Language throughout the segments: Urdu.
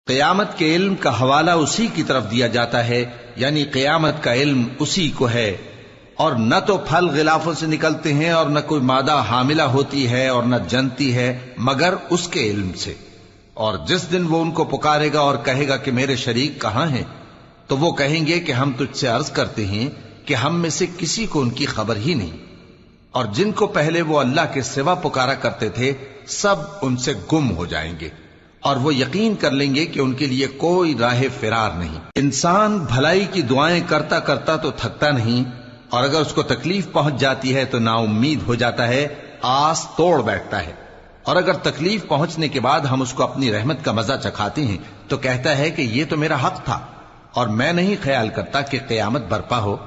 قیامت کے علم کا حوالہ اسی کی طرف دیا جاتا ہے، یعنی قیامت کا علم اسی کو ہے، اور نہ تو پھل غلافوں سے نکلتے ہیں اور نہ کوئی مادہ حاملہ ہوتی ہے اور نہ جنتی ہے مگر اس کے علم سے۔ اور جس دن وہ ان کو پکارے گا اور کہے گا کہ میرے شریک کہاں ہیں، تو وہ کہیں گے کہ ہم تجھ سے عرض کرتے ہیں کہ ہم میں سے کسی کو ان کی خبر ہی نہیں، اور جن کو پہلے وہ اللہ کے سوا پکارا کرتے تھے سب ان سے گم ہو جائیں گے، اور وہ یقین کر لیں گے کہ ان کے لیے کوئی راہ فرار نہیں۔ انسان بھلائی کی دعائیں کرتا کرتا تو تھکتا نہیں، اور اگر اس کو تکلیف پہنچ جاتی ہے تو نا امید ہو جاتا ہے، آس توڑ بیٹھتا ہے، اور اگر تکلیف پہنچنے کے بعد ہم اس کو اپنی رحمت کا مزہ چکھاتے ہیں تو کہتا ہے کہ یہ تو میرا حق تھا، اور میں نہیں خیال کرتا کہ قیامت برپا ہو۔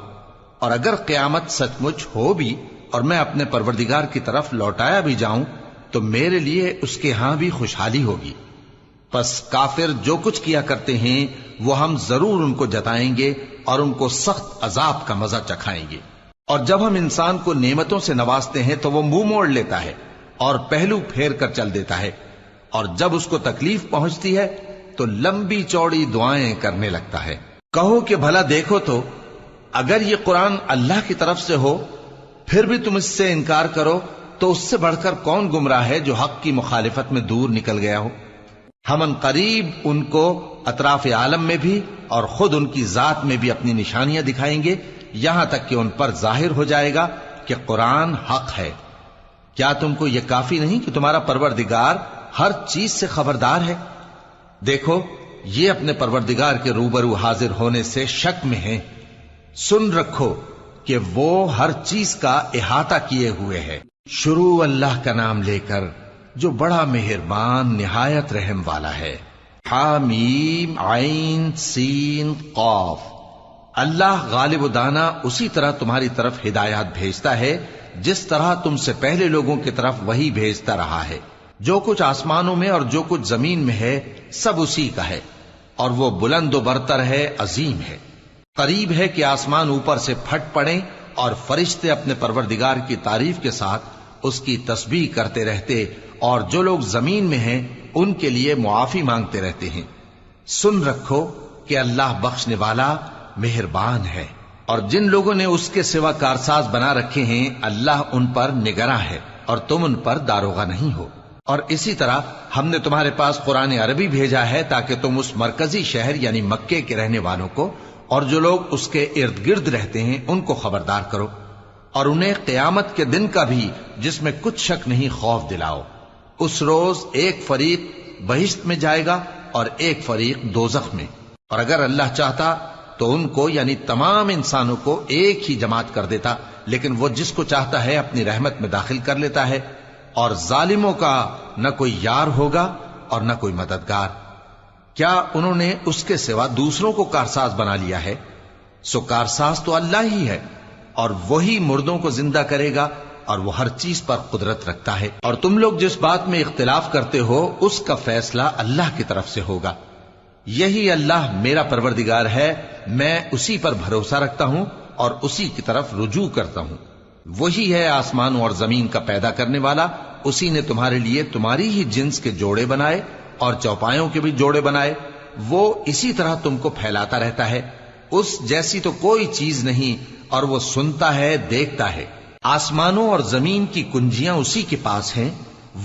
اور اگر قیامت سچ مچ ہو بھی اور میں اپنے پروردگار کی طرف لوٹایا بھی جاؤں تو میرے لیے اس کے ہاں بھی خوشحالی ہوگی۔ پس کافر جو کچھ کیا کرتے ہیں وہ ہم ضرور ان کو جتائیں گے اور ان کو سخت عذاب کا مزہ چکھائیں گے۔ اور جب ہم انسان کو نعمتوں سے نوازتے ہیں تو وہ منہ موڑ لیتا ہے اور پہلو پھیر کر چل دیتا ہے، اور جب اس کو تکلیف پہنچتی ہے تو لمبی چوڑی دعائیں کرنے لگتا ہے۔ کہو کہ بھلا دیکھو تو اگر یہ قرآن اللہ کی طرف سے ہو پھر بھی تم اس سے انکار کرو تو اس سے بڑھ کر کون گمراہ ہے جو حق کی مخالفت میں دور نکل گیا ہو۔ ہم ان قریب ان کو اطراف عالم میں بھی اور خود ان کی ذات میں بھی اپنی نشانیاں دکھائیں گے، یہاں تک کہ ان پر ظاہر ہو جائے گا کہ قرآن حق ہے۔ کیا تم کو یہ کافی نہیں کہ تمہارا پروردگار ہر چیز سے خبردار ہے؟ دیکھو یہ اپنے پروردگار کے روبرو حاضر ہونے سے شک میں ہیں، سن رکھو کہ وہ ہر چیز کا احاطہ کیے ہوئے ہے۔ شروع اللہ کا نام لے کر جو بڑا مہربان نہایت رحم والا ہے۔ حامیم عین سین قاف۔ اللہ غالب و دانا اسی طرح تمہاری طرف ہدایات بھیجتا ہے جس طرح تم سے پہلے لوگوں کی طرف وہی بھیجتا رہا ہے۔ جو کچھ آسمانوں میں اور جو کچھ زمین میں ہے سب اسی کا ہے، اور وہ بلند و برتر ہے، عظیم ہے۔ قریب ہے کہ آسمان اوپر سے پھٹ پڑیں اور فرشتے اپنے پروردگار کی تعریف کے ساتھ اس کی تسبیح کرتے رہتے، اور جو لوگ زمین میں ہیں ان کے لیے معافی مانگتے رہتے ہیں۔ سن رکھو کہ اللہ بخشنے والا مہربان ہے، اور جن لوگوں نے اس کے سوا کارساز بنا رکھے ہیں اللہ ان پر نگراں ہے اور تم ان پر داروغہ نہیں ہو۔ اور اسی طرح ہم نے تمہارے پاس قرآن عربی بھیجا ہے تاکہ تم اس مرکزی شہر یعنی مکے کے رہنے والوں کو اور جو لوگ اس کے ارد گرد رہتے ہیں ان کو خبردار کرو، اور انہیں قیامت کے دن کا بھی جس میں کچھ شک نہیں خوف دلاؤ۔ اس روز ایک فریق بہشت میں جائے گا اور ایک فریق دوزخ میں، اور اگر اللہ چاہتا تو ان کو یعنی تمام انسانوں کو ایک ہی جماعت کر دیتا، لیکن وہ جس کو چاہتا ہے اپنی رحمت میں داخل کر لیتا ہے، اور ظالموں کا نہ کوئی یار ہوگا اور نہ کوئی مددگار۔ کیا انہوں نے اس کے سوا دوسروں کو کارساز بنا لیا ہے؟ سو کارساز تو اللہ ہی ہے، اور وہی مردوں کو زندہ کرے گا، اور وہ ہر چیز پر قدرت رکھتا ہے۔ اور تم لوگ جس بات میں اختلاف کرتے ہو اس کا فیصلہ اللہ کی طرف سے ہوگا۔ یہی اللہ میرا پروردگار ہے، میں اسی پر بھروسہ رکھتا ہوں اور اسی کی طرف رجوع کرتا ہوں۔ وہی ہے آسمانوں اور زمین کا پیدا کرنے والا، اسی نے تمہارے لیے تمہاری ہی جنس کے جوڑے بنائے اور چوپایوں کے بھی جوڑے بنائے۔ وہ اسی طرح تم کو پھیلاتا رہتا ہے، اس جیسی تو کوئی چیز نہیں، اور وہ سنتا ہے، دیکھتا ہے۔ آسمانوں اور زمین کی کنجیاں اسی کے پاس ہیں،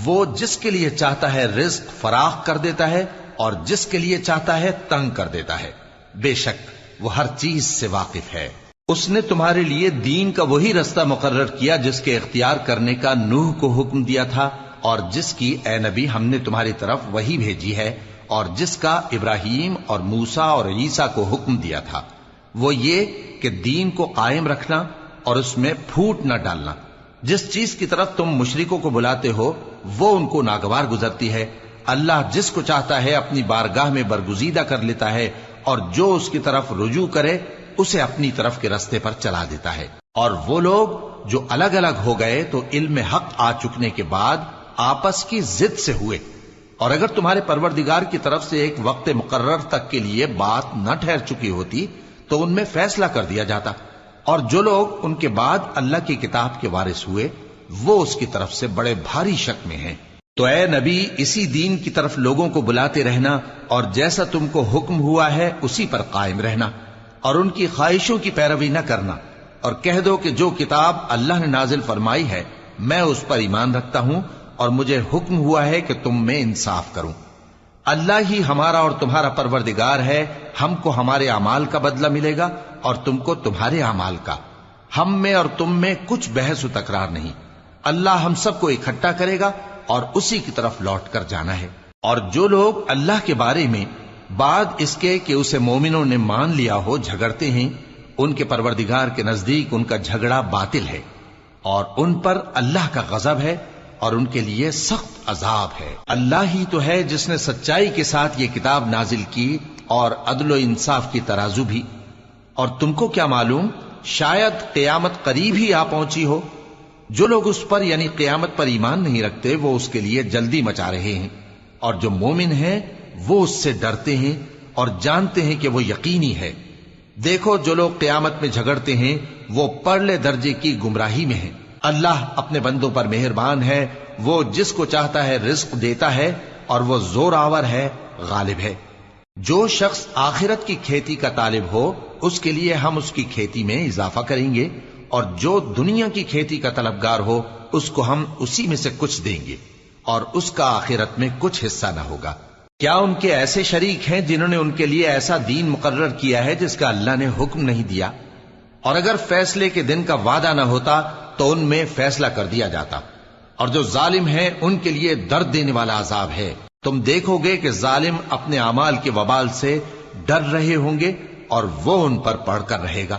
وہ جس کے لیے چاہتا ہے رزق فراخ کر دیتا ہے اور جس کے لیے چاہتا ہے تنگ کر دیتا ہے۔ بے شک وہ ہر چیز سے واقف ہے۔ اس نے تمہارے لیے دین کا وہی رستہ مقرر کیا جس کے اختیار کرنے کا نوح کو حکم دیا تھا، اور جس کی اے نبی ہم نے تمہاری طرف وہی بھیجی ہے، اور جس کا ابراہیم اور موسیٰ اور عیسیٰ کو حکم دیا تھا، وہ یہ کہ دین کو قائم رکھنا اور اس میں پھوٹ نہ ڈالنا۔ جس چیز کی طرف تم مشرکوں کو بلاتے ہو وہ ان کو ناگوار گزرتی ہے۔ اللہ جس کو چاہتا ہے اپنی بارگاہ میں برگزیدہ کر لیتا ہے، اور جو اس کی طرف رجوع کرے اسے اپنی طرف کے رستے پر چلا دیتا ہے۔ اور وہ لوگ جو الگ الگ ہو گئے تو علم حق آ چکنے کے بعد آپس کی ضد سے ہوئے، اور اگر تمہارے پروردگار کی طرف سے ایک وقت مقرر تک کے لیے بات نہ ٹھہر چکی ہوتی تو ان میں فیصلہ کر دیا جاتا، اور جو لوگ ان کے بعد اللہ کی کتاب کے وارث ہوئے وہ اس کی طرف سے بڑے بھاری شک میں ہیں۔ تو اے نبی اسی دین کی طرف لوگوں کو بلاتے رہنا اور جیسا تم کو حکم ہوا ہے اسی پر قائم رہنا اور ان کی خواہشوں کی پیروی نہ کرنا، اور کہہ دو کہ جو کتاب اللہ نے نازل فرمائی ہے میں اس پر ایمان رکھتا ہوں اور مجھے حکم ہوا ہے کہ تم میں انصاف کروں۔ اللہ ہی ہمارا اور تمہارا پروردگار ہے، ہم کو ہمارے اعمال کا بدلہ ملے گا اور تم کو تمہارے اعمال کا، ہم میں اور تم میں کچھ بحث و تکرار نہیں۔ اللہ ہم سب کو اکٹھا کرے گا اور اسی کی طرف لوٹ کر جانا ہے۔ اور جو لوگ اللہ کے بارے میں بعد اس کے کہ اسے مومنوں نے مان لیا ہو جھگڑتے ہیں، ان کے پروردگار کے نزدیک ان کا جھگڑا باطل ہے اور ان پر اللہ کا غضب ہے اور ان کے لیے سخت عذاب ہے۔ اللہ ہی تو ہے جس نے سچائی کے ساتھ یہ کتاب نازل کی اور عدل و انصاف کی ترازو بھی۔ اور تم کو کیا معلوم، شاید قیامت قریب ہی آ پہنچی ہو۔ جو لوگ اس پر یعنی قیامت پر ایمان نہیں رکھتے وہ اس کے لیے جلدی مچا رہے ہیں، اور جو مومن ہیں وہ اس سے ڈرتے ہیں اور جانتے ہیں کہ وہ یقینی ہے۔ دیکھو جو لوگ قیامت میں جھگڑتے ہیں وہ پرلے درجے کی گمراہی میں ہیں۔ اللہ اپنے بندوں پر مہربان ہے، وہ جس کو چاہتا ہے رزق دیتا ہے اور وہ زور آور ہے، غالب ہے۔ جو شخص آخرت کی کھیتی کا طالب ہو اس کے لیے ہم اس کی کھیتی میں اضافہ کریں گے، اور جو دنیا کی کھیتی کا طلبگار ہو اس کو ہم اسی میں سے کچھ دیں گے اور اس کا آخرت میں کچھ حصہ نہ ہوگا۔ کیا ان کے ایسے شریک ہیں جنہوں نے ان کے لیے ایسا دین مقرر کیا ہے جس کا اللہ نے حکم نہیں دیا؟ اور اگر فیصلے کے دن کا وعدہ نہ ہوتا تو ان میں فیصلہ کر دیا جاتا۔ اور جو ظالم ہیں ان کے لیے درد دینے والا عذاب ہے۔ تم دیکھو گے کہ ظالم اپنے اعمال کے وبال سے ڈر رہے ہوں گے اور وہ ان پر پڑھ کر رہے گا۔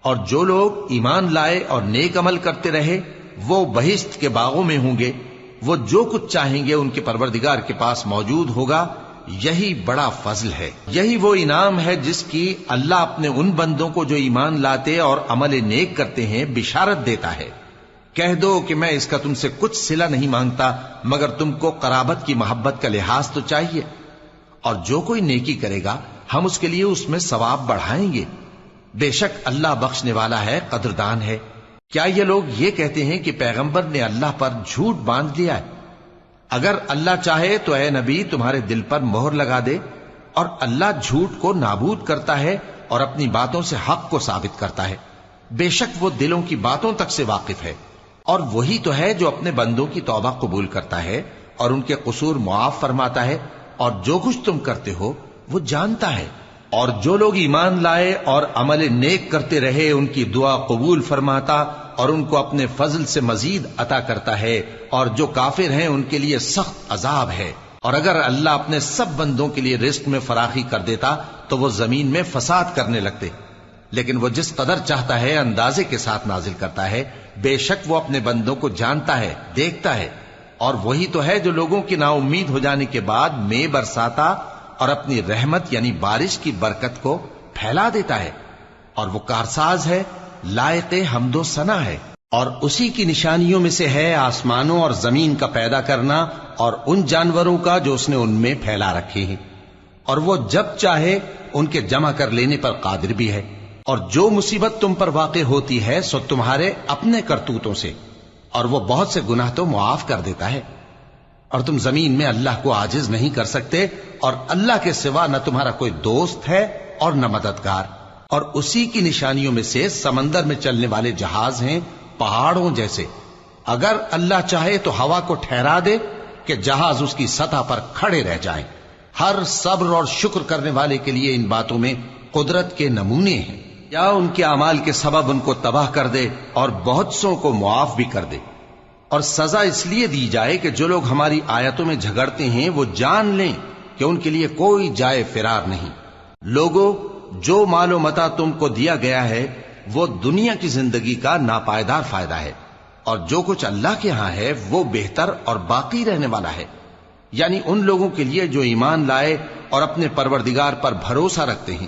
اور جو لوگ ایمان لائے اور نیک عمل کرتے رہے وہ بہشت کے باغوں میں ہوں گے، وہ جو کچھ چاہیں گے ان کے پروردگار کے پاس موجود ہوگا۔ یہی بڑا فضل ہے، یہی وہ انعام ہے جس کی اللہ اپنے ان بندوں کو جو ایمان لاتے اور عمل نیک کرتے ہیں بشارت دیتا ہے۔ کہہ دو کہ میں اس کا تم سے کچھ صلہ نہیں مانگتا مگر تم کو قرابت کی محبت کا لحاظ تو چاہیے، اور جو کوئی نیکی کرے گا ہم اس کے لیے اس میں ثواب بڑھائیں گے۔ بے شک اللہ بخشنے والا ہے، قدردان ہے۔ کیا یہ لوگ یہ کہتے ہیں کہ پیغمبر نے اللہ پر جھوٹ باندھ لیا ہے؟ اگر اللہ چاہے تو اے نبی تمہارے دل پر مہر لگا دے، اور اللہ جھوٹ کو نابود کرتا ہے اور اپنی باتوں سے حق کو ثابت کرتا ہے۔ بے شک وہ دلوں کی باتوں تک سے واقف ہے، اور وہی تو ہے جو اپنے بندوں کی توبہ قبول کرتا ہے اور ان کے قصور معاف فرماتا ہے، اور جو کچھ تم کرتے ہو وہ جانتا ہے۔ اور جو لوگ ایمان لائے اور عمل نیک کرتے رہے ان کی دعا قبول فرماتا اور ان کو اپنے فضل سے مزید عطا کرتا ہے، اور جو کافر ہیں ان کے لیے سخت عذاب ہے۔ اور اگر اللہ اپنے سب بندوں کے لیے رزق میں فراخی کر دیتا تو وہ زمین میں فساد کرنے لگتے، لیکن وہ جس قدر چاہتا ہے اندازے کے ساتھ نازل کرتا ہے۔ بے شک وہ اپنے بندوں کو جانتا ہے، دیکھتا ہے۔ اور وہی تو ہے جو لوگوں کی نا امید ہو جانے کے بعد میں برساتا اور اپنی رحمت یعنی بارش کی برکت کو پھیلا دیتا ہے، اور وہ کارساز ہے، لائق حمد و ثنا ہے۔ اور اسی کی نشانیوں میں سے ہے آسمانوں اور زمین کا پیدا کرنا اور ان جانوروں کا جو اس نے ان میں پھیلا رکھے ہیں، اور وہ جب چاہے ان کے جمع کر لینے پر قادر بھی ہے۔ اور جو مصیبت تم پر واقع ہوتی ہے سو تمہارے اپنے کرتوتوں سے، اور وہ بہت سے گناہ تو معاف کر دیتا ہے۔ اور تم زمین میں اللہ کو عاجز نہیں کر سکتے، اور اللہ کے سوا نہ تمہارا کوئی دوست ہے اور نہ مددگار۔ اور اسی کی نشانیوں میں سے سمندر میں چلنے والے جہاز ہیں پہاڑوں جیسے۔ اگر اللہ چاہے تو ہوا کو ٹھہرا دے کہ جہاز اس کی سطح پر کھڑے رہ جائیں۔ ہر صبر اور شکر کرنے والے کے لیے ان باتوں میں قدرت کے نمونے ہیں۔ یا ان کے اعمال کے سبب ان کو تباہ کر دے اور بہت سو کو معاف بھی کر دے۔ اور سزا اس لیے دی جائے کہ جو لوگ ہماری آیتوں میں جھگڑتے ہیں وہ جان لیں کہ ان کے لیے کوئی جائے فرار نہیں۔ لوگوں، جو مال و متاع تم کو دیا گیا ہے وہ دنیا کی زندگی کا ناپائیدار فائدہ ہے، اور جو کچھ اللہ کے ہاں ہے وہ بہتر اور باقی رہنے والا ہے، یعنی ان لوگوں کے لیے جو ایمان لائے اور اپنے پروردگار پر بھروسہ رکھتے ہیں،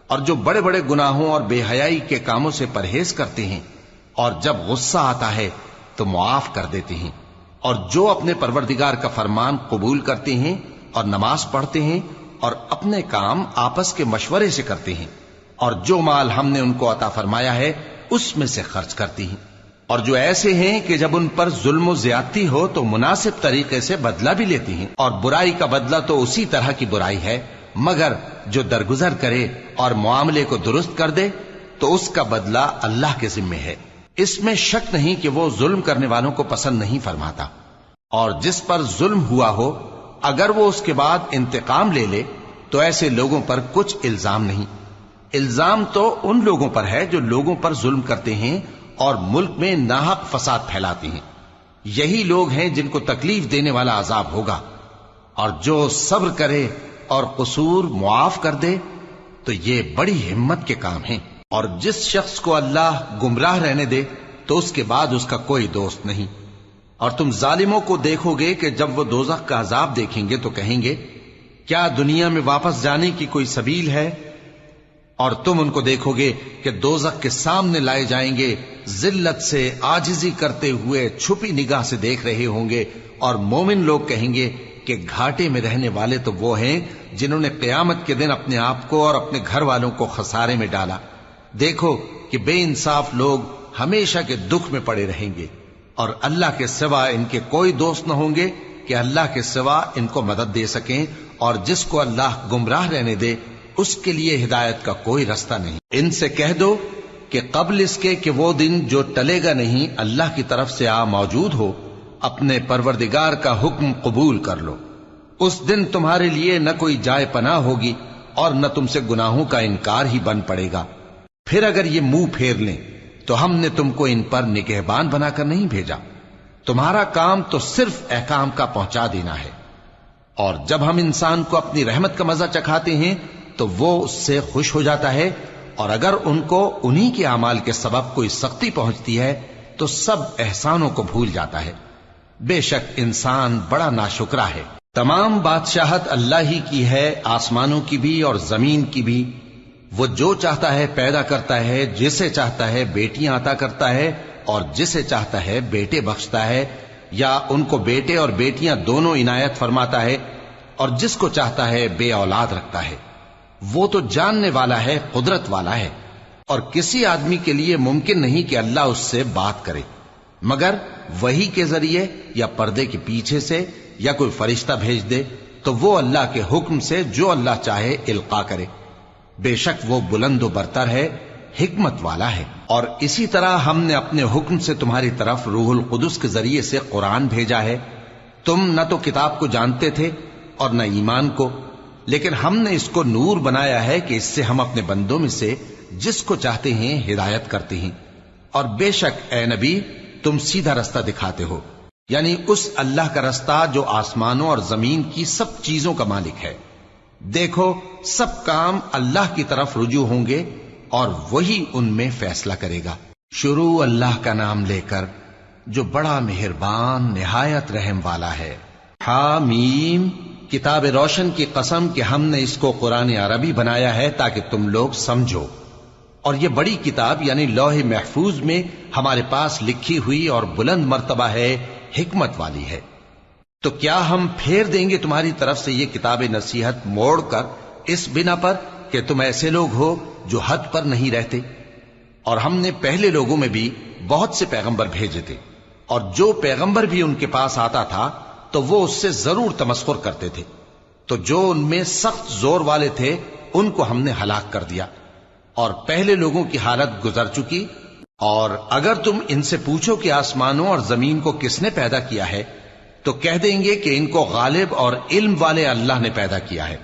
اور جو بڑے بڑے گناہوں اور بے حیائی کے کاموں سے پرہیز کرتے ہیں، اور جب غصہ آتا ہے تو معاف کر دیتے ہیں، اور جو اپنے پروردگار کا فرمان قبول کرتے ہیں اور نماز پڑھتے ہیں اور اپنے کام آپس کے مشورے سے کرتے ہیں، اور جو مال ہم نے ان کو عطا فرمایا ہے اس میں سے خرچ کرتی ہیں۔ اور جو ایسے ہیں کہ جب ان پر ظلم و زیادتی ہو تو مناسب طریقے سے بدلہ بھی لیتی ہیں، اور برائی کا بدلہ تو اسی طرح کی برائی ہے، مگر جو درگزر کرے اور معاملے کو درست کر دے تو اس کا بدلہ اللہ کے ذمے ہے۔ اس میں شک نہیں کہ وہ ظلم کرنے والوں کو پسند نہیں فرماتا، اور جس پر ظلم ہوا ہو اگر وہ اس کے بعد انتقام لے لے تو ایسے لوگوں پر کچھ الزام نہیں۔ الزام تو ان لوگوں پر ہے جو لوگوں پر ظلم کرتے ہیں اور ملک میں ناحق فساد پھیلاتے ہیں، یہی لوگ ہیں جن کو تکلیف دینے والا عذاب ہوگا۔ اور جو صبر کرے اور قصور معاف کر دے تو یہ بڑی ہمت کے کام ہیں۔ اور جس شخص کو اللہ گمراہ رہنے دے تو اس کے بعد اس کا کوئی دوست نہیں۔ اور تم ظالموں کو دیکھو گے کہ جب وہ دوزخ کا عذاب دیکھیں گے تو کہیں گے کیا دنیا میں واپس جانے کی کوئی سبیل ہے؟ اور تم ان کو دیکھو گے کہ دوزخ کے سامنے لائے جائیں گے، ذلت سے عاجزی کرتے ہوئے چھپی نگاہ سے دیکھ رہے ہوں گے، اور مومن لوگ کہیں گے کہ گھاٹے میں رہنے والے تو وہ ہیں جنہوں نے قیامت کے دن اپنے آپ کو اور اپنے گھر والوں کو خسارے میں ڈالا۔ دیکھو کہ بے انصاف لوگ ہمیشہ کے دکھ میں پڑے رہیں گے، اور اللہ کے سوا ان کے کوئی دوست نہ ہوں گے کہ اللہ کے سوا ان کو مدد دے سکیں، اور جس کو اللہ گمراہ رہنے دے اس کے لیے ہدایت کا کوئی رستہ نہیں۔ ان سے کہہ دو کہ قبل اس کے کہ وہ دن جو ٹلے گا نہیں اللہ کی طرف سے آ موجود ہو، اپنے پروردگار کا حکم قبول کر لو۔ اس دن تمہارے لیے نہ کوئی جائے پناہ ہوگی اور نہ تم سے گناہوں کا انکار ہی بن پڑے گا۔ پھر اگر یہ منہ پھیر لیں تو ہم نے تم کو ان پر نگہبان بنا کر نہیں بھیجا، تمہارا کام تو صرف احکام کا پہنچا دینا ہے۔ اور جب ہم انسان کو اپنی رحمت کا مزہ چکھاتے ہیں تو وہ اس سے خوش ہو جاتا ہے، اور اگر ان کو انہی کے اعمال کے سبب کوئی سختی پہنچتی ہے تو سب احسانوں کو بھول جاتا ہے۔ بے شک انسان بڑا ناشکرا ہے۔ تمام بادشاہت اللہ ہی کی ہے، آسمانوں کی بھی اور زمین کی بھی۔ وہ جو چاہتا ہے پیدا کرتا ہے، جسے چاہتا ہے بیٹیاں عطا کرتا ہے اور جسے چاہتا ہے بیٹے بخشتا ہے، یا ان کو بیٹے اور بیٹیاں دونوں عنایت فرماتا ہے، اور جس کو چاہتا ہے بے اولاد رکھتا ہے۔ وہ تو جاننے والا ہے، قدرت والا ہے، اور کسی آدمی کے لیے ممکن نہیں کہ اللہ اس سے بات کرے مگر وحی کے ذریعے یا پردے کے پیچھے سے، یا کوئی فرشتہ بھیج دے تو وہ اللہ کے حکم سے جو اللہ چاہے القا کرے۔ بے شک وہ بلند و برتر ہے، حکمت والا ہے۔ اور اسی طرح ہم نے اپنے حکم سے تمہاری طرف روح القدس کے ذریعے سے قرآن بھیجا ہے۔ تم نہ تو کتاب کو جانتے تھے اور نہ ایمان کو، لیکن ہم نے اس کو نور بنایا ہے کہ اس سے ہم اپنے بندوں میں سے جس کو چاہتے ہیں ہدایت کرتے ہیں۔ اور بے شک اے نبی تم سیدھا رستہ دکھاتے ہو، یعنی اس اللہ کا رستہ جو آسمانوں اور زمین کی سب چیزوں کا مالک ہے۔ دیکھو سب کام اللہ کی طرف رجوع ہوں گے اور وہی ان میں فیصلہ کرے گا۔ شروع اللہ کا نام لے کر جو بڑا مہربان نہایت رحم والا ہے۔ حامیم، کتاب روشن کی قسم کہ ہم نے اس کو قرآن عربی بنایا ہے تاکہ تم لوگ سمجھو، اور یہ بڑی کتاب یعنی لوح محفوظ میں ہمارے پاس لکھی ہوئی اور بلند مرتبہ ہے، حکمت والی ہے۔ تو کیا ہم پھیر دیں گے تمہاری طرف سے یہ کتاب نصیحت موڑ کر اس بنا پر کہ تم ایسے لوگ ہو جو حد پر نہیں رہتے؟ اور ہم نے پہلے لوگوں میں بھی بہت سے پیغمبر بھیجے تھے، اور جو پیغمبر بھی ان کے پاس آتا تھا تو وہ اس سے ضرور تمسخر کرتے تھے، تو جو ان میں سخت زور والے تھے ان کو ہم نے ہلاک کر دیا، اور پہلے لوگوں کی حالت گزر چکی۔ اور اگر تم ان سے پوچھو کہ آسمانوں اور زمین کو کس نے پیدا کیا ہے تو کہہ دیں گے کہ ان کو غالب اور علم والے اللہ نے پیدا کیا ہے،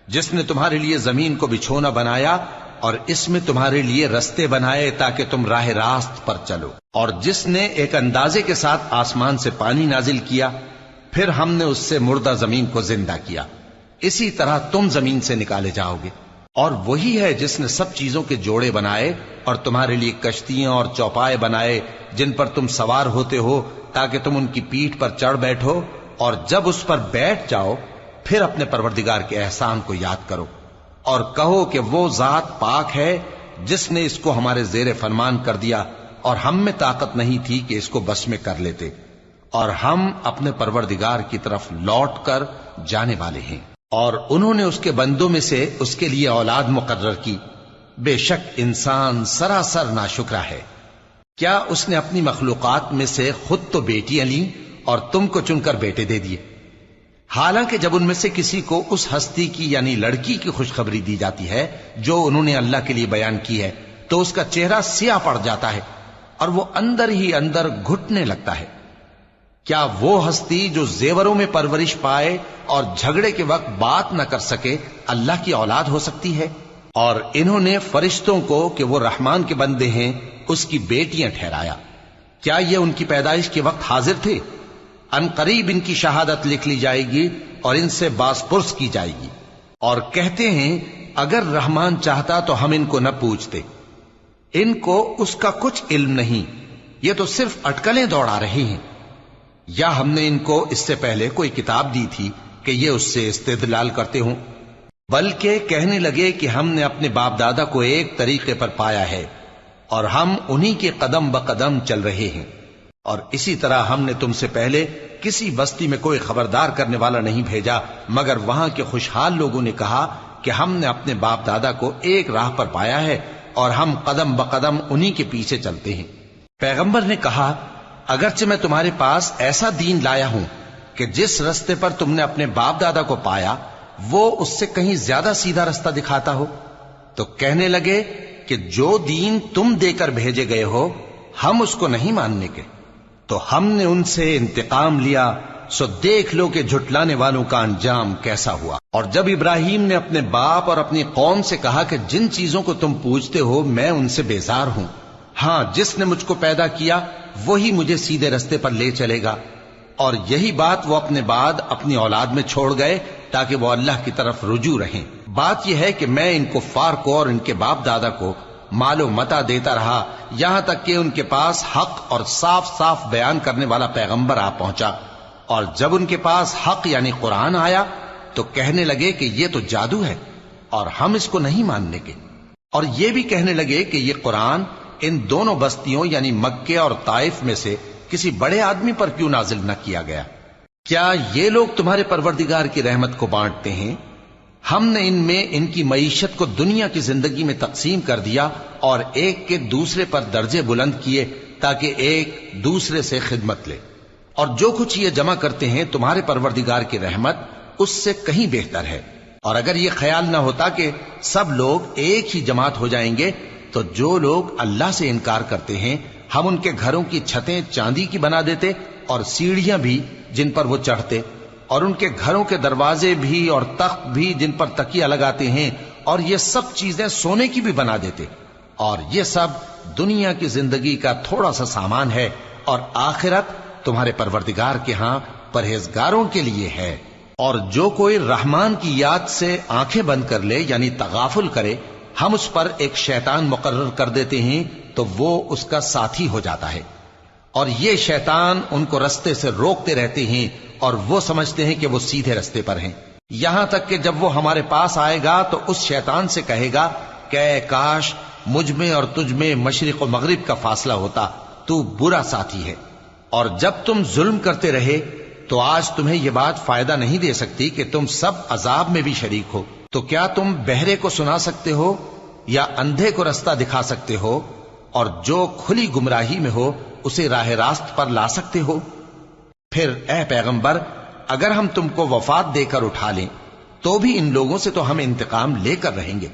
جس نے تمہارے لیے زمین کو بچھونا بنایا اور اس میں تمہارے لیے رستے بنائے تاکہ تم راہ راست پر چلو، اور جس نے ایک اندازے کے ساتھ آسمان سے پانی نازل کیا، پھر ہم نے اس سے مردہ زمین کو زندہ کیا، اسی طرح تم زمین سے نکالے جاؤ گے۔ اور وہی ہے جس نے سب چیزوں کے جوڑے بنائے اور تمہارے لیے کشتیاں اور چوپائے بنائے جن پر تم سوار ہوتے ہو تاکہ تم ان کی پیٹھ پر چڑھ بیٹھو، اور جب اس پر بیٹھ جاؤ پھر اپنے پروردگار کے احسان کو یاد کرو اور کہو کہ وہ ذات پاک ہے جس نے اس کو ہمارے زیر فرمان کر دیا، اور ہم میں طاقت نہیں تھی کہ اس کو بس میں کر لیتے، اور ہم اپنے پروردگار کی طرف لوٹ کر جانے والے ہیں۔ اور انہوں نے اس کے بندوں میں سے اس کے لیے اولاد مقرر کی، بے شک انسان سراسر ناشکرا ہے۔ کیا اس نے اپنی مخلوقات میں سے خود تو بیٹیاں لیں اور تم کو چن کر بیٹے دے دیے؟ حالانکہ جب ان میں سے کسی کو اس ہستی کی یعنی لڑکی کی خوشخبری دی جاتی ہے جو انہوں نے اللہ کے لیے بیان کی ہے تو اس کا چہرہ سیاہ پڑ جاتا ہے اور وہ اندر ہی اندر گھٹنے لگتا ہے۔ کیا وہ ہستی جو زیوروں میں پرورش پائے اور جھگڑے کے وقت بات نہ کر سکے اللہ کی اولاد ہو سکتی ہے؟ اور انہوں نے فرشتوں کو کہ وہ رحمان کے بندے ہیں اس کی بیٹیاں ٹھہرایا۔ کیا یہ ان کی پیدائش کے وقت حاضر تھے؟ ان قریب ان کی شہادت لکھ لی جائے گی اور ان سے باز پرس کی جائے گی۔ اور کہتے ہیں اگر رحمان چاہتا تو ہم ان کو نہ پوچھتے۔ ان کو اس کا کچھ علم نہیں، یہ تو صرف اٹکلیں دوڑا رہے ہیں۔ یا ہم نے ان کو اس سے پہلے کوئی کتاب دی تھی کہ یہ اس سے استدلال کرتے ہوں؟ بلکہ کہنے لگے کہ ہم نے اپنے باپ دادا کو ایک طریقے پر پایا ہے اور ہم انہی کے قدم بقدم چل رہے ہیں، اور اسی طرح ہم نے تم سے پہلے کسی بستی میں کوئی خبردار کرنے والا نہیں بھیجا مگر وہاں کے خوشحال لوگوں نے کہا کہ ہم نے اپنے باپ دادا کو ایک راہ پر پایا ہے اور ہم قدم بقدم انہی کے پیچھے چلتے ہیں۔ پیغمبر نے کہا اگرچہ میں تمہارے پاس ایسا دین لایا ہوں کہ جس رستے پر تم نے اپنے باپ دادا کو پایا وہ اس سے کہیں زیادہ سیدھا رستہ دکھاتا ہو، تو کہنے لگے کہ جو دین تم دے کر بھیجے گئے ہو ہم اس کو نہیں ماننے کے، تو ہم نے ان سے انتقام لیا، سو دیکھ لو کہ جھٹلانے والوں کا انجام کیسا ہوا۔ اور جب ابراہیم نے اپنے باپ اور اپنی قوم سے کہا کہ جن چیزوں کو تم پوجتے ہو میں ان سے بیزار ہوں، ہاں جس نے مجھ کو پیدا کیا وہی مجھے سیدھے رستے پر لے چلے گا، اور یہی بات وہ اپنے بعد اپنی اولاد میں چھوڑ گئے تاکہ وہ اللہ کی طرف رجوع رہیں۔ بات یہ ہے کہ میں ان کفار کو اور ان کے باپ دادا کو مال و متاع دیتا رہا یہاں تک کہ ان کے پاس حق اور صاف صاف بیان کرنے والا پیغمبر آ پہنچا، اور جب ان کے پاس حق یعنی قرآن آیا تو کہنے لگے کہ یہ تو جادو ہے اور ہم اس کو نہیں ماننے کے، اور یہ بھی کہنے لگے کہ یہ قرآن ان دونوں بستیوں یعنی مکے اور طائف میں سے کسی بڑے آدمی پر کیوں نازل نہ کیا گیا؟ کیا یہ لوگ تمہارے پروردگار کی رحمت کو بانٹتے ہیں؟ ہم نے ان میں ان کی معیشت کو دنیا کی زندگی میں تقسیم کر دیا اور ایک کے دوسرے پر درجے بلند کیے تاکہ ایک دوسرے سے خدمت لے، اور جو کچھ یہ جمع کرتے ہیں تمہارے پروردگار کی رحمت اس سے کہیں بہتر ہے۔ اور اگر یہ خیال نہ ہوتا کہ سب لوگ ایک ہی جماعت ہو جائیں گے تو جو لوگ اللہ سے انکار کرتے ہیں ہم ان کے گھروں کی چھتیں چاندی کی بنا دیتے اور سیڑھیاں بھی جن پر وہ چڑھتے، اور ان کے گھروں کے دروازے بھی اور تخت بھی جن پر تکیہ لگاتے ہیں، اور یہ سب چیزیں سونے کی بھی بنا دیتے، اور یہ سب دنیا کی زندگی کا تھوڑا سا سامان ہے، اور آخرت تمہارے پروردگار کے ہاں پرہیزگاروں کے لیے ہے۔ اور جو کوئی رحمان کی یاد سے آنکھیں بند کر لے یعنی تغافل کرے ہم اس پر ایک شیطان مقرر کر دیتے ہیں تو وہ اس کا ساتھی ہو جاتا ہے، اور یہ شیطان ان کو رستے سے روکتے رہتے ہیں اور وہ سمجھتے ہیں کہ وہ سیدھے رستے پر ہیں، یہاں تک کہ جب وہ ہمارے پاس آئے گا تو اس شیطان سے کہے گا کہ اے کاش مجھ میں اور تجھ میں مشرق و مغرب کا فاصلہ ہوتا، تو برا ساتھی ہے۔ اور جب تم ظلم کرتے رہے تو آج تمہیں یہ بات فائدہ نہیں دے سکتی کہ تم سب عذاب میں بھی شریک ہو، تو کیا تم بہرے کو سنا سکتے ہو یا اندھے کو رستہ دکھا سکتے ہو، اور جو کھلی گمراہی میں ہو اسے راہ راست پر لا سکتے ہو؟ پھر اے پیغمبر اگر ہم تم کو وفات دے کر اٹھا لیں تو بھی ان لوگوں سے تو ہم انتقام لے کر رہیں گے،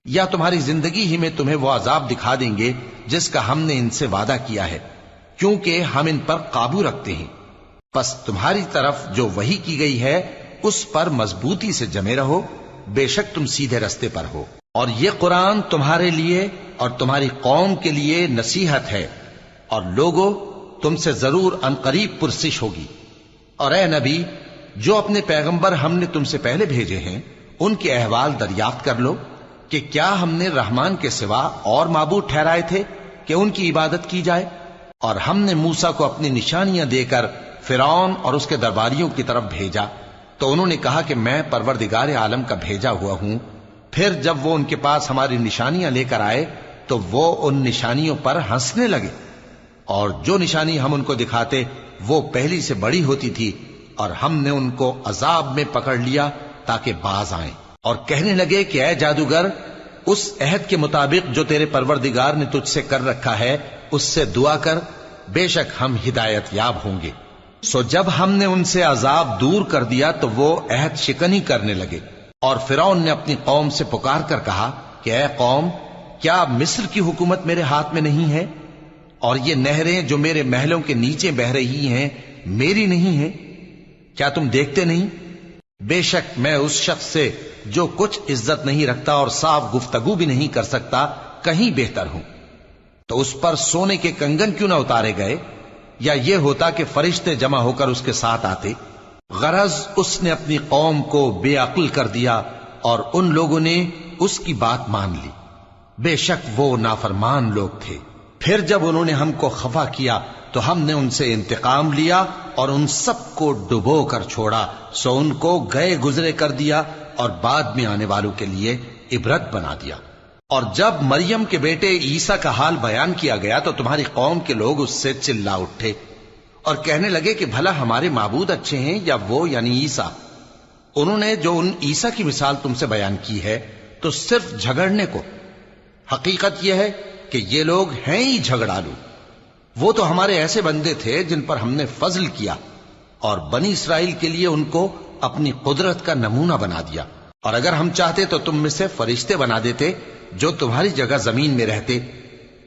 یا تمہاری زندگی ہی میں تمہیں وہ عذاب دکھا دیں گے جس کا ہم نے ان سے وعدہ کیا ہے، کیونکہ ہم ان پر قابو رکھتے ہیں۔ پس تمہاری طرف جو وحی کی گئی ہے اس پر مضبوطی سے جمے رہو، بے شک تم سیدھے رستے پر ہو، اور یہ قرآن تمہارے لیے اور تمہاری قوم کے لیے نصیحت ہے، اور لوگوں تم سے ضرور عنقریب پرسش ہوگی۔ اور اے نبی جو اپنے پیغمبر ہم نے تم سے پہلے بھیجے ہیں ان کے احوال دریافت کر لو کہ کیا ہم نے رحمان کے سوا اور معبود ٹھہرائے تھے کہ ان کی عبادت کی جائے؟ اور ہم نے موسیٰ کو اپنی نشانیاں دے کر فرعون اور اس کے درباریوں کی طرف بھیجا تو انہوں نے کہا کہ میں پروردگار عالم کا بھیجا ہوا ہوں۔ پھر جب وہ ان کے پاس ہماری نشانیاں لے کر آئے تو وہ ان نشانیوں پر ہنسنے لگے، اور جو نشانی ہم ان کو دکھاتے وہ پہلی سے بڑی ہوتی تھی، اور ہم نے ان کو عذاب میں پکڑ لیا تاکہ باز آئیں، اور کہنے لگے کہ اے جادوگر اس عہد کے مطابق جو تیرے پروردگار نے تجھ سے کر رکھا ہے اس سے دعا کر، بے شک ہم ہدایت یاب ہوں گے۔ سو جب ہم نے ان سے عذاب دور کر دیا تو وہ عہد شکنی کرنے لگے، اور فرعون نے اپنی قوم سے پکار کر کہا کہ اے قوم، کیا مصر کی حکومت میرے ہاتھ میں نہیں ہے؟ اور یہ نہریں جو میرے محلوں کے نیچے بہ رہی ہیں میری نہیں ہیں؟ کیا تم دیکھتے نہیں؟ بے شک میں اس شخص سے جو کچھ عزت نہیں رکھتا اور صاف گفتگو بھی نہیں کر سکتا کہیں بہتر ہوں۔ تو اس پر سونے کے کنگن کیوں نہ اتارے گئے، یا یہ ہوتا کہ فرشتے جمع ہو کر اس کے ساتھ آتے؟ غرض اس نے اپنی قوم کو بے عقل کر دیا اور ان لوگوں نے اس کی بات مان لی۔ بے شک وہ نافرمان لوگ تھے۔ پھر جب انہوں نے ہم کو خفا کیا تو ہم نے ان سے انتقام لیا اور ان سب کو ڈبو کر چھوڑا، سو ان کو گئے گزرے کر دیا اور بعد میں آنے والوں کے لیے عبرت بنا دیا۔ اور جب مریم کے بیٹے عیسیٰ کا حال بیان کیا گیا تو تمہاری قوم کے لوگ اس سے چلا اٹھے اور کہنے لگے کہ بھلا ہمارے معبود اچھے ہیں یا وہ یعنی عیسیٰ؟ انہوں نے جو ان عیسیٰ کی مثال تم سے بیان کی ہے تو صرف جھگڑنے کو۔ حقیقت یہ ہے کہ یہ لوگ ہیں ہی جھگڑالو۔ وہ تو ہمارے ایسے بندے تھے جن پر ہم نے فضل کیا، اور بنی اسرائیل کے لیے ان کو اپنی قدرت کا نمونہ بنا دیا۔ اور اگر ہم چاہتے تو تم میں سے فرشتے بنا دیتے جو تمہاری جگہ زمین میں رہتے،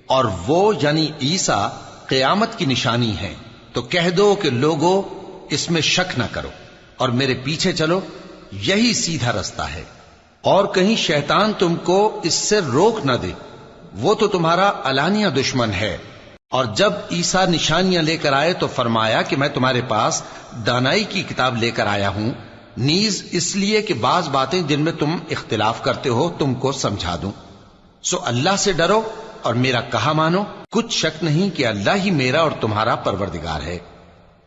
اور وہ یعنی عیسیٰ قیامت کی نشانی ہے۔ تو کہہ دو کہ لوگوں اس میں شک نہ کرو اور میرے پیچھے چلو، یہی سیدھا رستہ ہے، اور کہیں شیطان تم کو اس سے روک نہ دے، وہ تو تمہارا علانیہ دشمن ہے۔ اور جب عیسیٰ نشانیاں لے کر آئے تو فرمایا کہ میں تمہارے پاس دانائی کی کتاب لے کر آیا ہوں، نیز اس لیے کہ بعض باتیں جن میں تم اختلاف کرتے ہو تم کو سمجھا دوں۔ سو اللہ سے ڈرو اور میرا کہا مانو، کچھ شک نہیں کہ اللہ ہی میرا اور تمہارا پروردگار ہے،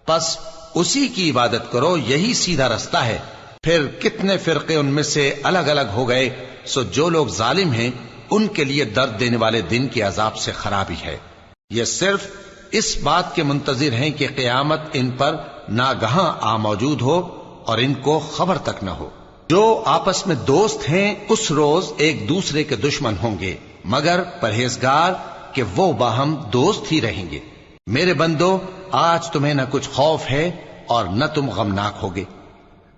پس اسی کی عبادت کرو، یہی سیدھا رستہ ہے۔ پھر کتنے فرقے ان میں سے الگ الگ ہو گئے، سو جو لوگ ظالم ہیں ان کے لیے درد دینے والے دن کے عذاب سے خرابی ہے۔ یہ صرف اس بات کے منتظر ہیں کہ قیامت ان پر ناگہاں آ موجود ہو اور ان کو خبر تک نہ ہو۔ جو آپس میں دوست ہیں اس روز ایک دوسرے کے دشمن ہوں گے، مگر پرہیزگار کہ وہ باہم دوست ہی رہیں گے۔ میرے بندو، آج تمہیں نہ کچھ خوف ہے اور نہ تم غمناک ہوگے۔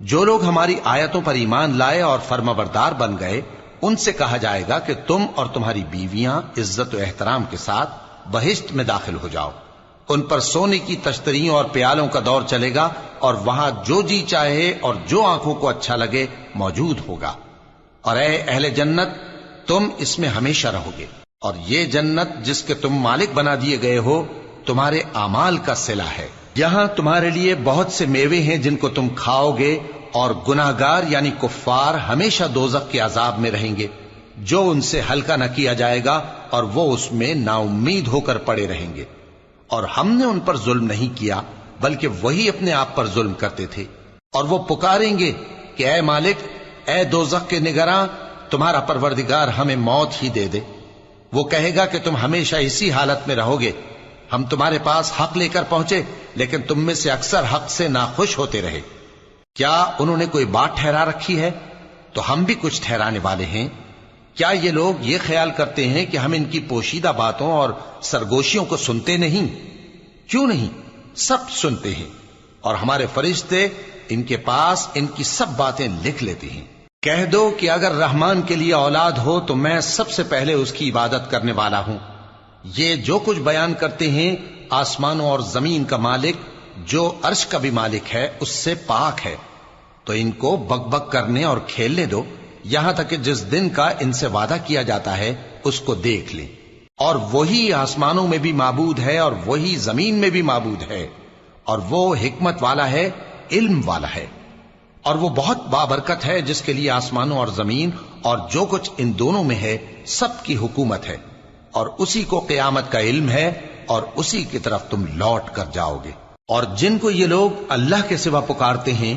جو لوگ ہماری آیتوں پر ایمان لائے اور فرمانبردار بن گئے، ان سے کہا جائے گا کہ تم اور تمہاری بیویاں عزت و احترام کے ساتھ بہشت میں داخل ہو جاؤ۔ ان پر سونے کی تشتریوں اور پیالوں کا دور چلے گا، اور وہاں جو جی چاہے اور جو آنکھوں کو اچھا لگے موجود ہوگا۔ اور اے اہل جنت، تم اس میں ہمیشہ رہو گے، اور یہ جنت جس کے تم مالک بنا دیے گئے ہو تمہارے اعمال کا صلہ ہے۔ یہاں تمہارے لیے بہت سے میوے ہیں جن کو تم کھاؤ گے، اور گناہگار یعنی کفار ہمیشہ دوزخ کے عذاب میں رہیں گے، جو ان سے ہلکا نہ کیا جائے گا، اور وہ اس میں نا امید ہو کر پڑے رہیں گے۔ اور ہم نے ان پر ظلم نہیں کیا بلکہ وہی اپنے آپ پر ظلم کرتے تھے۔ اور وہ پکاریں گے کہ اے مالک، اے دوزخ کے نگراں، تمہارا پروردگار ہمیں موت ہی دے دے۔ وہ کہے گا کہ تم ہمیشہ اسی حالت میں رہو گے، ہم تمہارے پاس حق لے کر پہنچے لیکن تم میں سے اکثر حق سے ناخوش ہوتے رہے۔ کیا انہوں نے کوئی بات ٹھہرا رکھی ہے؟ تو ہم بھی کچھ ٹھہرانے والے ہیں۔ کیا یہ لوگ یہ خیال کرتے ہیں کہ ہم ان کی پوشیدہ باتوں اور سرگوشیوں کو سنتے نہیں؟ کیوں نہیں، سب سنتے ہیں، اور ہمارے فرشتے ان کے پاس ان کی سب باتیں لکھ لیتے ہیں۔ کہہ دو کہ اگر رحمان کے لیے اولاد ہو تو میں سب سے پہلے اس کی عبادت کرنے والا ہوں۔ یہ جو کچھ بیان کرتے ہیں آسمانوں اور زمین کا مالک جو عرش کا بھی مالک ہے اس سے پاک ہے، تو ان کو بک بک کرنے اور کھیلنے دو، یہاں تک کہ جس دن کا ان سے وعدہ کیا جاتا ہے اس کو دیکھ لیں۔ اور وہی آسمانوں میں بھی معبود ہے اور وہی زمین میں بھی معبود ہے، اور وہ حکمت والا ہے، علم والا ہے، اور وہ بہت بابرکت ہے جس کے لیے آسمانوں اور زمین اور جو کچھ ان دونوں میں ہے سب کی حکومت ہے، اور اسی کو قیامت کا علم ہے، اور اسی کی طرف تم لوٹ کر جاؤ گے۔ اور جن کو یہ لوگ اللہ کے سوا پکارتے ہیں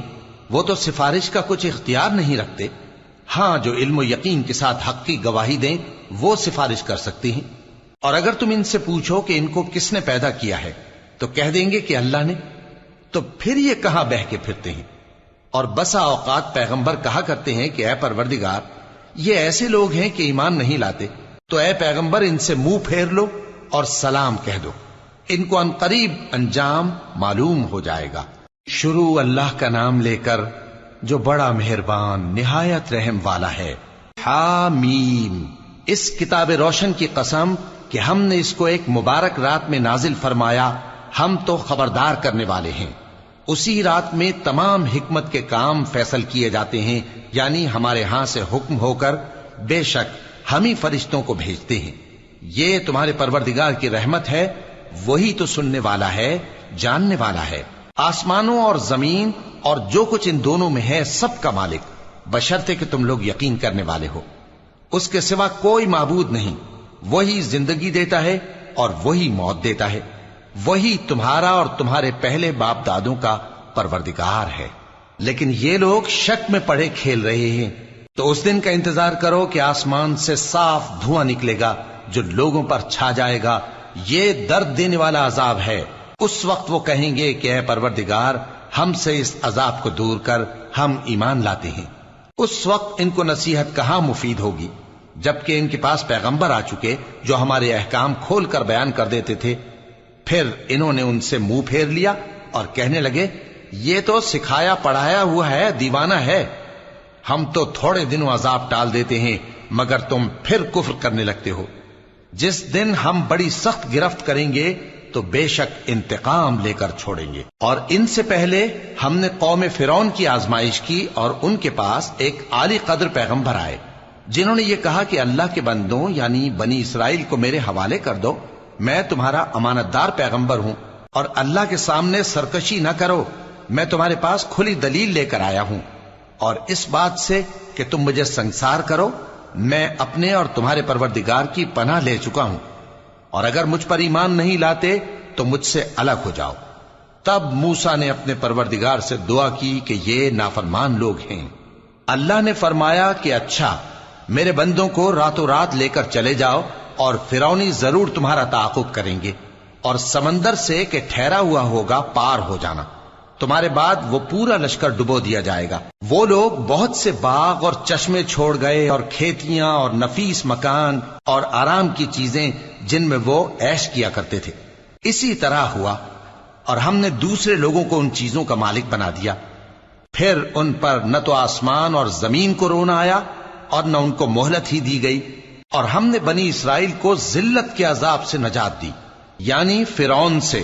وہ تو سفارش کا کچھ اختیار نہیں رکھتے، ہاں جو علم و یقین کے ساتھ حق کی گواہی دیں وہ سفارش کر سکتی ہیں۔ اور اگر تم ان سے پوچھو کہ ان کو کس نے پیدا کیا ہے تو کہہ دیں گے کہ اللہ نے، تو پھر یہ کہاں بہہ کے پھرتے ہیں؟ اور بسا اوقات پیغمبر کہا کرتے ہیں کہ اے پروردگار، یہ ایسے لوگ ہیں کہ ایمان نہیں لاتے، تو اے پیغمبر ان سے منہ پھیر لو اور سلام کہہ دو، ان کو عنقریب انجام معلوم ہو جائے گا۔ شروع اللہ کا نام لے کر جو بڑا مہربان نہایت رحم والا ہے۔ حامیم، اس کتاب روشن کی قسم کہ ہم نے اس کو ایک مبارک رات میں نازل فرمایا، ہم تو خبردار کرنے والے ہیں۔ اسی رات میں تمام حکمت کے کام فیصل کیے جاتے ہیں، یعنی ہمارے ہاں سے حکم ہو کر بے شک ہم ہی فرشتوں کو بھیجتے ہیں۔ یہ تمہارے پروردگار کی رحمت ہے، وہی تو سننے والا ہے، جاننے والا ہے۔ آسمانوں اور زمین اور جو کچھ ان دونوں میں ہے سب کا مالک، بشرطے کہ تم لوگ یقین کرنے والے ہو۔ اس کے سوا کوئی معبود نہیں، وہی زندگی دیتا ہے اور وہی موت دیتا ہے، وہی تمہارا اور تمہارے پہلے باپ دادوں کا پروردگار ہے۔ لیکن یہ لوگ شک میں پڑے کھیل رہے ہیں۔ تو اس دن کا انتظار کرو کہ آسمان سے صاف دھواں نکلے گا جو لوگوں پر چھا جائے گا، یہ درد دینے والا عذاب ہے۔ اس وقت وہ کہیں گے کہ اے پروردگار، ہم سے اس عذاب کو دور کر، ہم ایمان لاتے ہیں۔ اس وقت ان کو نصیحت کہاں مفید ہوگی، جبکہ ان کے پاس پیغمبر آ چکے جو ہمارے احکام کھول کر بیان کر دیتے تھے۔ پھر انہوں نے ان سے منہ پھیر لیا اور کہنے لگے، یہ تو سکھایا پڑھایا ہوا ہے، دیوانہ ہے، ہم تو تھوڑے دنوں عذاب ٹال دیتے ہیں مگر تم پھر کفر کرنے لگتے ہو۔ جس دن ہم بڑی سخت گرفت کریں گے تو بے شک انتقام لے کر چھوڑیں گے۔ اور ان سے پہلے ہم نے قوم فرعون کی آزمائش کی اور ان کے پاس ایک عالی قدر پیغمبر آئے جنہوں نے یہ کہا کہ اللہ کے بندوں یعنی بنی اسرائیل کو میرے حوالے کر دو، میں تمہارا امانت دار پیغمبر ہوں، اور اللہ کے سامنے سرکشی نہ کرو، میں تمہارے پاس کھلی دلیل لے کر آیا ہوں، اور اس بات سے کہ تم مجھے سنسار کرو میں اپنے اور تمہارے پروردگار کی پناہ لے چکا ہوں، اور اگر مجھ پر ایمان نہیں لاتے تو مجھ سے الگ ہو جاؤ۔ تب موسیٰ نے اپنے پروردگار سے دعا کی کہ یہ نافرمان لوگ ہیں۔ اللہ نے فرمایا کہ اچھا، میرے بندوں کو راتوں رات لے کر چلے جاؤ، اور فرعونی ضرور تمہارا تعاقب کریں گے، اور سمندر سے کہ ٹھہرا ہوا ہوگا پار ہو جانا، تمہارے بعد وہ پورا لشکر ڈبو دیا جائے گا۔ وہ لوگ بہت سے باغ اور چشمے چھوڑ گئے اور کھیتیاں اور نفیس مکان اور آرام کی چیزیں جن میں وہ عیش کیا کرتے تھے۔ اسی طرح ہوا، اور ہم نے دوسرے لوگوں کو ان چیزوں کا مالک بنا دیا۔ پھر ان پر نہ تو آسمان اور زمین کو رونا آیا اور نہ ان کو مہلت ہی دی گئی، اور ہم نے بنی اسرائیل کو ذلت کے عذاب سے نجات دی، یعنی فرعون سے،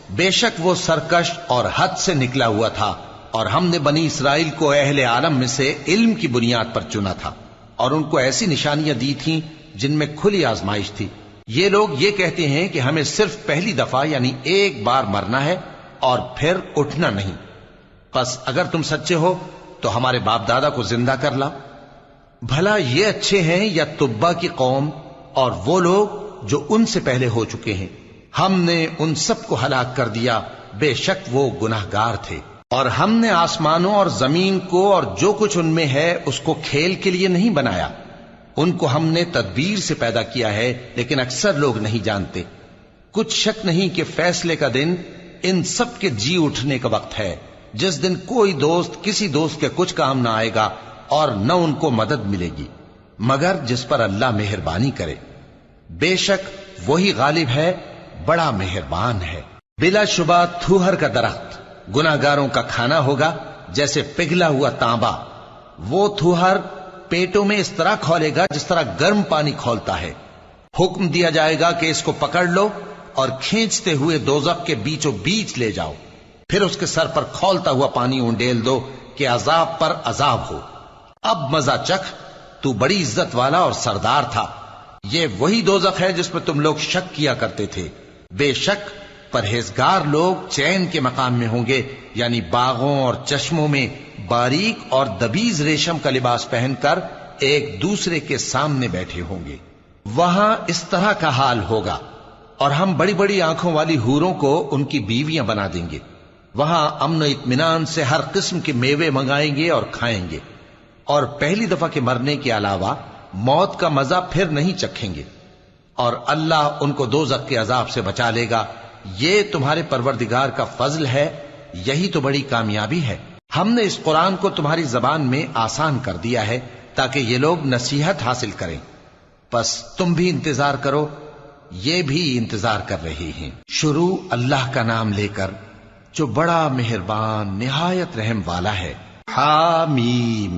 بے شک وہ سرکش اور حد سے نکلا ہوا تھا، اور ہم نے بنی اسرائیل کو اہل عالم میں سے علم کی بنیاد پر چنا تھا، اور ان کو ایسی نشانیاں دی تھیں جن میں کھلی آزمائش تھی۔ یہ لوگ یہ کہتے ہیں کہ ہمیں صرف پہلی دفعہ یعنی ایک بار مرنا ہے اور پھر اٹھنا نہیں، پس اگر تم سچے ہو تو ہمارے باپ دادا کو زندہ کر لاؤ۔ بھلا یہ اچھے ہیں یا تبا کی قوم اور وہ لوگ جو ان سے پہلے ہو چکے ہیں؟ ہم نے ان سب کو ہلاک کر دیا، بے شک وہ گناہگار تھے۔ اور ہم نے آسمانوں اور زمین کو اور جو کچھ ان میں ہے اس کو کھیل کے لیے نہیں بنایا، ان کو ہم نے تدبیر سے پیدا کیا ہے، لیکن اکثر لوگ نہیں جانتے۔ کچھ شک نہیں کہ فیصلے کا دن ان سب کے جی اٹھنے کا وقت ہے، جس دن کوئی دوست کسی دوست کے کچھ کام نہ آئے گا اور نہ ان کو مدد ملے گی مگر جس پر اللہ مہربانی کرے۔ بے شک وہی غالب ہے، بڑا مہربان ہے۔ بلا شبہ تھوہر کا درخت گناہگاروں کا کھانا ہوگا، جیسے پگھلا ہوا تانبا۔ وہ تھوہر پیٹوں میں اس طرح کھولے گا جس طرح گرم پانی کھولتا ہے۔ حکم دیا جائے گا کہ اس کو پکڑ لو اور کھینچتے ہوئے دوزخ کے بیچوں بیچ لے جاؤ، پھر اس کے سر پر کھولتا ہوا پانی انڈیل دو کہ عذاب پر عذاب ہو۔ اب مزہ چکھ، تو بڑی عزت والا اور سردار تھا۔ یہ وہی دوزخ ہے جس میں تم لوگ شک کیا کرتے تھے۔ بے شک پرہیزگار لوگ چین کے مقام میں ہوں گے، یعنی باغوں اور چشموں میں باریک اور دبیز ریشم کا لباس پہن کر ایک دوسرے کے سامنے بیٹھے ہوں گے۔ وہاں اس طرح کا حال ہوگا، اور ہم بڑی بڑی آنکھوں والی حوروں کو ان کی بیویاں بنا دیں گے۔ وہاں امن و اطمینان سے ہر قسم کے میوے منگائیں گے اور کھائیں گے، اور پہلی دفعہ کے مرنے کے علاوہ موت کا مزہ پھر نہیں چکھیں گے، اور اللہ ان کو دوزخ کے عذاب سے بچا لے گا۔ یہ تمہارے پروردگار کا فضل ہے، یہی تو بڑی کامیابی ہے۔ ہم نے اس قرآن کو تمہاری زبان میں آسان کر دیا ہے تاکہ یہ لوگ نصیحت حاصل کریں۔ پس تم بھی انتظار کرو، یہ بھی انتظار کر رہے ہیں۔ شروع اللہ کا نام لے کر جو بڑا مہربان نہایت رحم والا ہے۔ حامیم،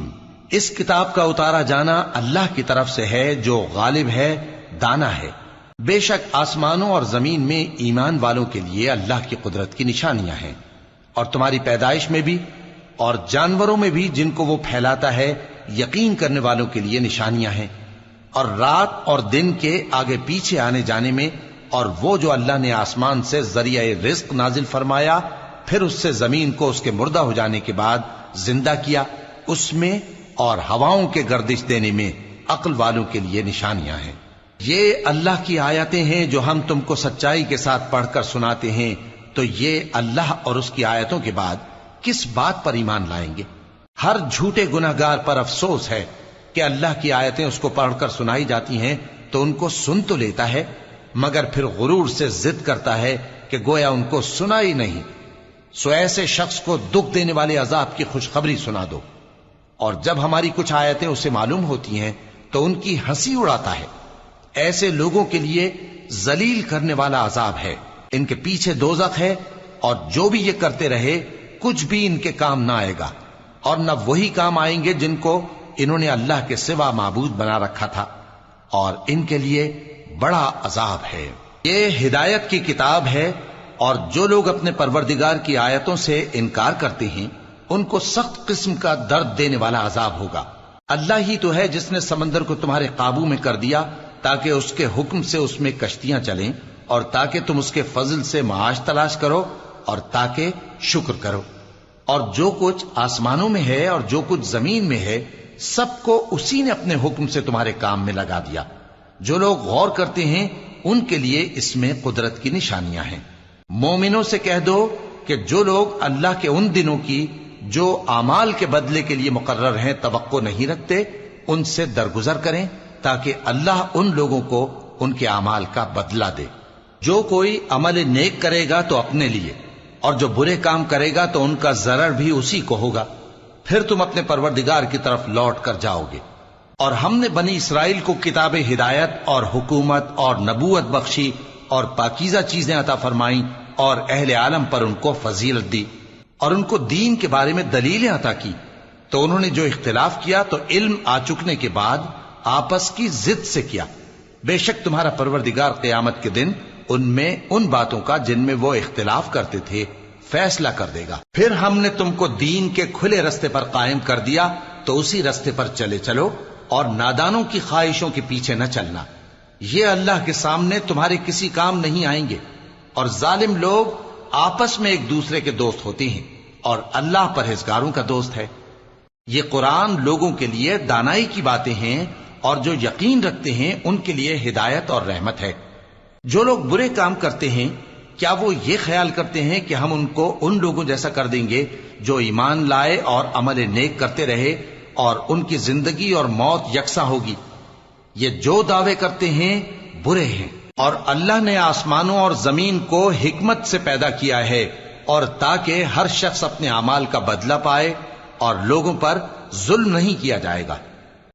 اس کتاب کا اتارا جانا اللہ کی طرف سے ہے جو غالب ہے، دانا ہے۔ بے شک آسمانوں اور زمین میں ایمان والوں کے لیے اللہ کی قدرت کی نشانیاں ہیں، اور تمہاری پیدائش میں بھی اور جانوروں میں بھی جن کو وہ پھیلاتا ہے یقین کرنے والوں کے لیے نشانیاں ہیں، اور رات اور دن کے آگے پیچھے آنے جانے میں، اور وہ جو اللہ نے آسمان سے ذریعہ رزق نازل فرمایا پھر اس سے زمین کو اس کے مردہ ہو جانے کے بعد زندہ کیا، اس میں اور ہواؤں کے گردش دینے میں عقل والوں کے لیے نشانیاں ہیں۔ یہ اللہ کی آیتیں ہیں جو ہم تم کو سچائی کے ساتھ پڑھ کر سناتے ہیں، تو یہ اللہ اور اس کی آیتوں کے بعد کس بات پر ایمان لائیں گے؟ ہر جھوٹے گناہگار پر افسوس ہے کہ اللہ کی آیتیں اس کو پڑھ کر سنائی جاتی ہیں تو ان کو سن تو لیتا ہے، مگر پھر غرور سے ضد کرتا ہے کہ گویا ان کو سنا ہی نہیں۔ سو ایسے شخص کو دکھ دینے والے عذاب کی خوشخبری سنا دو، اور جب ہماری کچھ آیتیں اسے معلوم ہوتی ہیں تو ان کی ہنسی اڑاتا ہے۔ ایسے لوگوں کے لیے ذلیل کرنے والا عذاب ہے، ان کے پیچھے دوزخ ہے، اور جو بھی یہ کرتے رہے کچھ بھی ان کے کام نہ آئے گا، اور نہ وہی کام آئیں گے جن کو انہوں نے اللہ کے سوا معبود بنا رکھا تھا، اور ان کے لیے بڑا عذاب ہے۔ یہ ہدایت کی کتاب ہے، اور جو لوگ اپنے پروردگار کی آیتوں سے انکار کرتے ہیں ان کو سخت قسم کا درد دینے والا عذاب ہوگا۔ اللہ ہی تو ہے جس نے سمندر کو تمہارے قابو میں کر دیا تاکہ اس کے حکم سے اس میں کشتیاں چلیں، اور تاکہ تم اس کے فضل سے معاش تلاش کرو، اور تاکہ شکر کرو۔ اور جو کچھ آسمانوں میں ہے اور جو کچھ زمین میں ہے سب کو اسی نے اپنے حکم سے تمہارے کام میں لگا دیا۔ جو لوگ غور کرتے ہیں ان کے لیے اس میں قدرت کی نشانیاں ہیں۔ مومنوں سے کہہ دو کہ جو لوگ اللہ کے ان دنوں کی جو اعمال کے بدلے کے لیے مقرر ہیں توقع نہیں رکھتے ان سے درگزر کریں، تاکہ اللہ ان لوگوں کو ان کے اعمال کا بدلہ دے۔ جو کوئی عمل نیک کرے گا تو اپنے لیے، اور جو برے کام کرے گا تو ان کا ضرر بھی اسی کو ہوگا، پھر تم اپنے پروردگار کی طرف لوٹ کر جاؤ گے۔ اور ہم نے بنی اسرائیل کو کتاب ہدایت اور حکومت اور نبوت بخشی، اور پاکیزہ چیزیں عطا فرمائیں، اور اہل عالم پر ان کو فضیلت دی، اور ان کو دین کے بارے میں دلیلیں عطا کی، تو انہوں نے جو اختلاف کیا تو علم آ چکنے کے بعد آپس کی ضد سے کیا۔ بے شک تمہارا پروردگار قیامت کے دن ان میں ان باتوں کا جن میں وہ اختلاف کرتے تھے فیصلہ کر دے گا۔ پھر ہم نے تم کو دین کے کھلے رستے پر قائم کر دیا تو اسی رستے پر چلے چلو، اور نادانوں کی خواہشوں کے پیچھے نہ چلنا، یہ اللہ کے سامنے تمہارے کسی کام نہیں آئیں گے۔ اور ظالم لوگ آپس میں ایک دوسرے کے دوست ہوتے ہیں، اور اللہ پرہیزگاروں کا دوست ہے۔ یہ قرآن لوگوں کے لیے دانائی کی باتیں ہیں، اور جو یقین رکھتے ہیں ان کے لیے ہدایت اور رحمت ہے۔ جو لوگ برے کام کرتے ہیں کیا وہ یہ خیال کرتے ہیں کہ ہم ان کو ان لوگوں جیسا کر دیں گے جو ایمان لائے اور عمل نیک کرتے رہے، اور ان کی زندگی اور موت یکساں ہوگی؟ یہ جو دعوے کرتے ہیں برے ہیں۔ اور اللہ نے آسمانوں اور زمین کو حکمت سے پیدا کیا ہے، اور تاکہ ہر شخص اپنے اعمال کا بدلہ پائے، اور لوگوں پر ظلم نہیں کیا جائے گا۔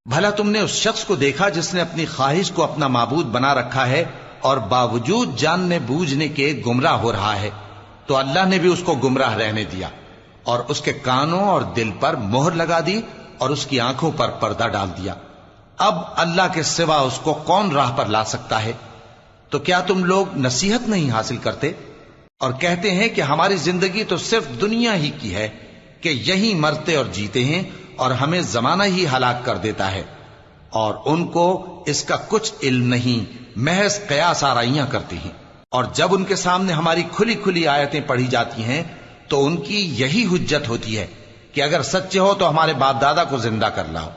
بھلا تم نے اس شخص کو دیکھا جس نے اپنی خواہش کو اپنا معبود بنا رکھا ہے اور باوجود جاننے بوجھنے کے گمراہ ہو رہا ہے؟ تو اللہ نے بھی اس کو گمراہ رہنے دیا، اور اس کے کانوں اور دل پر مہر لگا دی، اور اس کی آنکھوں پر پردہ ڈال دیا۔ اب اللہ کے سوا اس کو کون راہ پر لا سکتا ہے؟ تو کیا تم لوگ نصیحت نہیں حاصل کرتے اور کہتے ہیں کہ ہماری زندگی تو صرف دنیا ہی کی ہے، کہ یہی مرتے اور جیتے ہیں، اور ہمیں زمانہ ہی ہلاک کر دیتا ہے، اور ان کو اس کا کچھ علم نہیں، محض قیاس آرائیاں کرتے ہیں۔ اور جب ان کے سامنے ہماری کھلی کھلی آیتیں پڑھی جاتی ہیں تو ان کی یہی حجت ہوتی ہے کہ اگر سچے ہو تو ہمارے باپ دادا کو زندہ کر لاؤ۔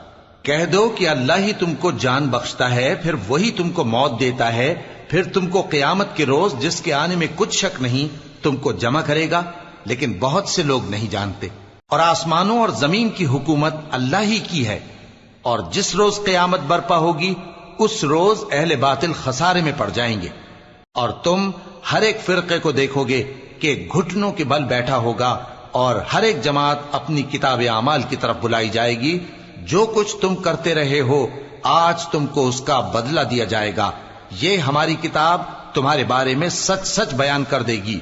کہہ دو کہ اللہ ہی تم کو جان بخشتا ہے، پھر وہی تم کو موت دیتا ہے، پھر تم کو قیامت کے روز جس کے آنے میں کچھ شک نہیں تم کو جمع کرے گا، لیکن بہت سے لوگ نہیں جانتے۔ اور آسمانوں اور زمین کی حکومت اللہ ہی کی ہے، اور جس روز قیامت برپا ہوگی اس روز اہل باطل خسارے میں پڑ جائیں گے۔ اور تم ہر ایک فرقے کو دیکھو گے کہ گھٹنوں کے بل بیٹھا ہوگا، اور ہر ایک جماعت اپنی کتاب اعمال کی طرف بلائی جائے گی۔ جو کچھ تم کرتے رہے ہو آج تم کو اس کا بدلہ دیا جائے گا، یہ ہماری کتاب تمہارے بارے میں سچ سچ بیان کر دے گی.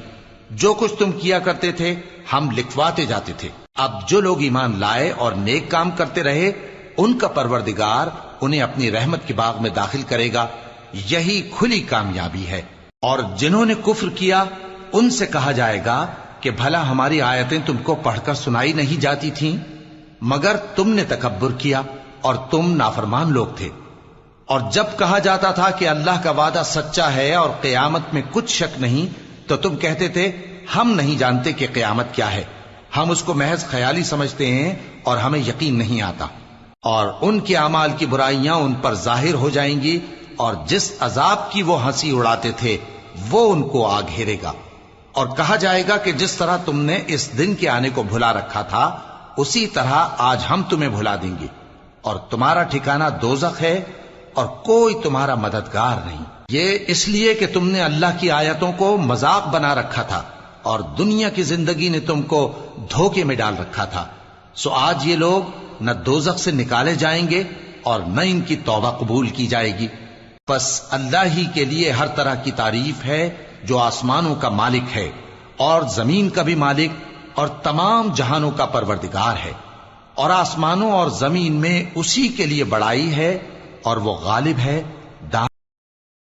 جو کچھ تم کیا کرتے تھے ہم لکھواتے جاتے تھے. اب جو لوگ ایمان لائے اور نیک کام کرتے رہے ان کا پروردگار انہیں اپنی رحمت کے باغ میں داخل کرے گا. یہی کھلی کامیابی ہے. اور جنہوں نے کفر کیا ان سے کہا جائے گا کہ بھلا ہماری آیتیں تم کو پڑھ کر سنائی نہیں جاتی تھیں؟ مگر تم نے تکبر کیا اور تم نافرمان لوگ تھے. اور جب کہا جاتا تھا کہ اللہ کا وعدہ سچا ہے اور قیامت میں کچھ شک نہیں تو تم کہتے تھے ہم نہیں جانتے کہ قیامت کیا ہے، ہم اس کو محض خیالی سمجھتے ہیں اور ہمیں یقین نہیں آتا. اور ان کے اعمال کی برائیاں ان پر ظاہر ہو جائیں گی اور جس عذاب کی وہ ہنسی اڑاتے تھے وہ ان کو آ گھیرے گا. اور کہا جائے گا کہ جس طرح تم نے اس دن کے آنے کو بھلا رکھا تھا اسی طرح آج ہم تمہیں بھلا دیں گے، اور تمہارا ٹھکانہ دوزخ ہے اور کوئی تمہارا مددگار نہیں. یہ اس لیے کہ تم نے اللہ کی آیتوں کو مذاق بنا رکھا تھا اور دنیا کی زندگی نے تم کو دھوکے میں ڈال رکھا تھا. سو آج یہ لوگ نہ دوزخ سے نکالے جائیں گے اور نہ ان کی توبہ قبول کی جائے گی. پس اللہ ہی کے لیے ہر طرح کی تعریف ہے جو آسمانوں کا مالک ہے اور زمین کا بھی مالک اور تمام جہانوں کا پروردگار ہے. اور آسمانوں اور زمین میں اسی کے لیے بڑائی ہے اور وہ غالب ہے